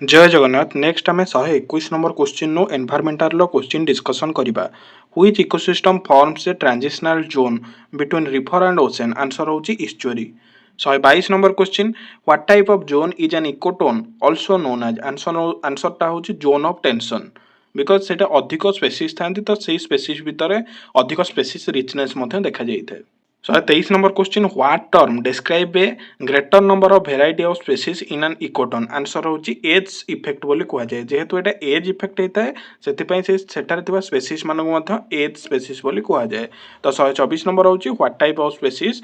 जय जगन्नाथ। नेक्स्ट आम 121 number question नो एनवायरमेंटल क्वेश्चन डिस्कसन करिबा। Which ecosystem forms a transitional zone between river and ocean? Answer होची estuary. 122 number question what type of zone is an ecotone also known as? Answer टा होची zone of tension. Because सेटा अधिक species थांती तो सेही species भितरे अधिक species richness मध्ये देखा जाइଥାଏ। 123 number question what term describe A greater number of variety of species in an ecotone? Answer होची एज इफेक्ट बोली कुहा जाय। जेहेतु एटा एज इफेक्ट हेताय सेतिपय से सेटार थिबा स्पेसीज मानक मध्य एज स्पेसीज बोली कुहा जाय। तो 124 नंबर होची what type of species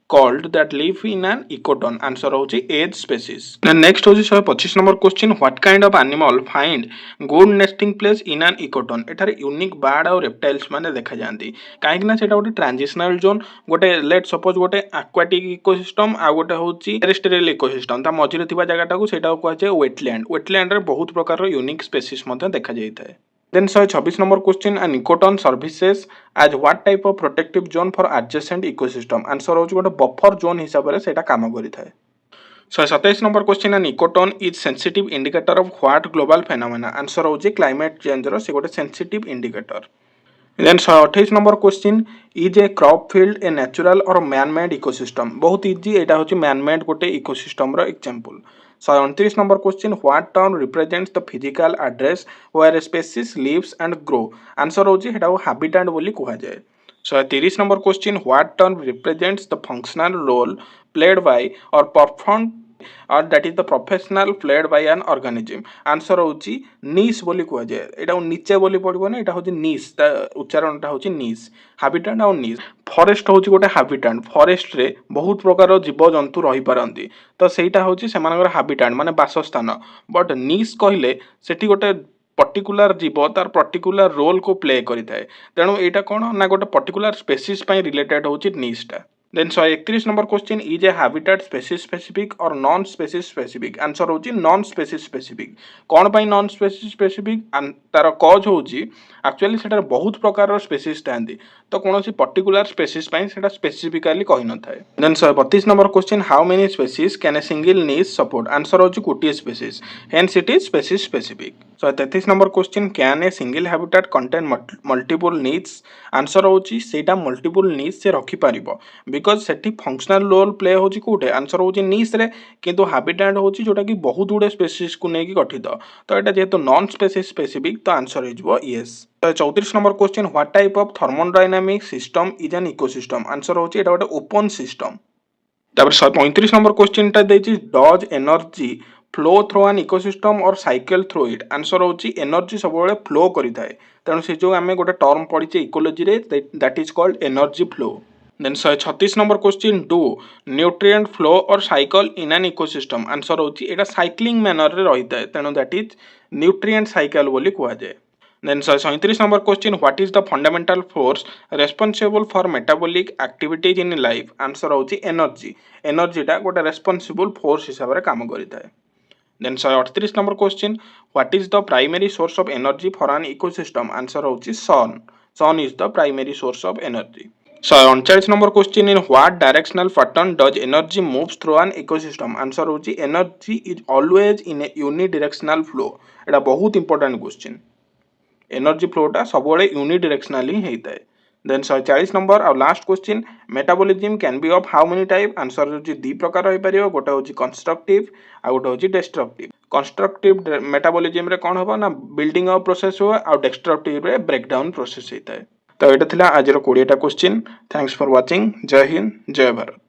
called that live in an ecotone? Answer होची age species. Then next होची 125 number question what kind of animal find good nesting place in an ecotone? एठारे unique bird और reptiles माने देखा जांती काहेकि ना सेटा गोटे ट्रांजिशनल जोन गोटे लेट सपोज गोटे एक्वाटिक इकोसिस्टम आ गोटे होची टेरेस्ट्रियल इकोसिस्टम ता मझिरे थिबा जागाटा को सेटा को आछे वेटलैंड। वेटलैंड रे बहुत प्रकार यूनिक स्पेसीज मध्ये देखा जाइଥାଏ। Then 126 number question an ecotone services as what type of protective zone for adjacent ecosystem? Answer होची गोटे बफर जोन हिसाब रे सेटा काम करिଥାଏ। 127 number question an ecotone is sensitive indicator of what global phenomena? Answer होची climate change रो से गोटे sensitive indicator। Then 128 number question is a crop field a natural or man made ecosystem? बहुत easy एटा होची man made गोटे ecosystem रो example. 129 number question what term represents the physical address where species lives and grow? Answer होची हेटा habitat बोली कुहा जाय। 130 number question what term represents the functional role played by or perform or that is the professional played by an organism? Answer होची niche बोली कुहा जाय। एटा नीचे बोली पड़बो ना, एटा होची नीश, ता उच्चारणटा होची नीश। हैबिटेट और नीश। फॉरेस्ट होची गोटे हैबिटेट। फॉरेस्ट रे बहुत प्रकार जीव जंतु रही पारंती तो सेटा होची सेमानकर हैबिटेट माने बासस्थान। बट नीश कहिले सेठी गोटे पर्टिकुलर जीव तार पर्टिकुलर रोल को प्ले करिଥାଏ। तेणु एटा कोन ना गोटे पर्टिकुलर स्पेसीज पई रिलेटेड होची नीशटा। Then 131 number question is a habitat species specific or non species specific? Answer होची नॉन स्पेसीज स्पेसिफिक। कोन पई नॉन स्पेसीज स्पेसिफिक? तार कॉज होची एक्चुअली सेटा बहुत प्रकार स्पेसीज थांती तो कोनोसी पर्टिकुलर स्पेसीज पई सेटा स्पेसिफिकली कहि न थाए। Then 132 number question how many species can a single niche support? Answer होची गोटिए species, hence it is species specific. 133 number question can a single habitat contain multiple niches? Answer होची सेटा multiple niches से रखि पारिबो बिकॉज सेठी functional role play होची कोठे? आंसर होची नीश रे, किंतु हैबिटेट होची जोटा कि बहुत गुडे स्पेसीज को नेकी गठित तो एटा जेहेतु नॉन स्पेसीज स्पेसिफिक तो आंसर हो yes. 34 number question what type of thermodynamic system is an ecosystem? Answer होची एटा गोटे ओपन सिस्टम। तापर 135 नंबर क्वेश्चन टा देछि does energy flow through an ecosystem or cycle through it? Answer होची energy सब बेले फ्लो करिथाय तेणु से जो आमे गोटे टर्म पढिचे इकोलॉजी रे that is called energy flow. Then 136 number question do nutrient flow or cycle in an ecosystem? Answer होची एटा साइक्लिंग मैनर रे रहिथाय तेणु दैट इज न्यूट्रिएंट साइकिल बोली कुहा जाय। Then 137 number question what is the fundamental force responsible for metabolic activities in life? Answer होची energy। energy टा गोटे responsible force हिसाब रे काम करिଥାଏ। Then 138 number question what is the primary source of energy for an ecosystem? Answer होची sun। sun is the primary source of energy। 139 number question in what directional pattern does energy moves through an ecosystem? Answer होची energy is always in a unidirectional flow। एटा बहुत important question। Energy फ्लोटा सब unidirectionally होता है। Then 140 number और last question metabolism can be of how many type? Answer होची दी प्रकार होई परियो, गोटे होची कंस्ट्रक्टिव आ गोटे होची डिस्ट्रक्टिव। कंस्ट्रक्टिव मेटाबॉलिज्म रे कोन होबा ना बिल्डिंग अप प्रोसेस हो आ डिस्ट्रक्टिव रे ब्रेकडाउन प्रोसेस होता है। तो एटा थिला आज रो 20टा क्वेश्चन। Thanks for watching. जय हिंद जय भारत।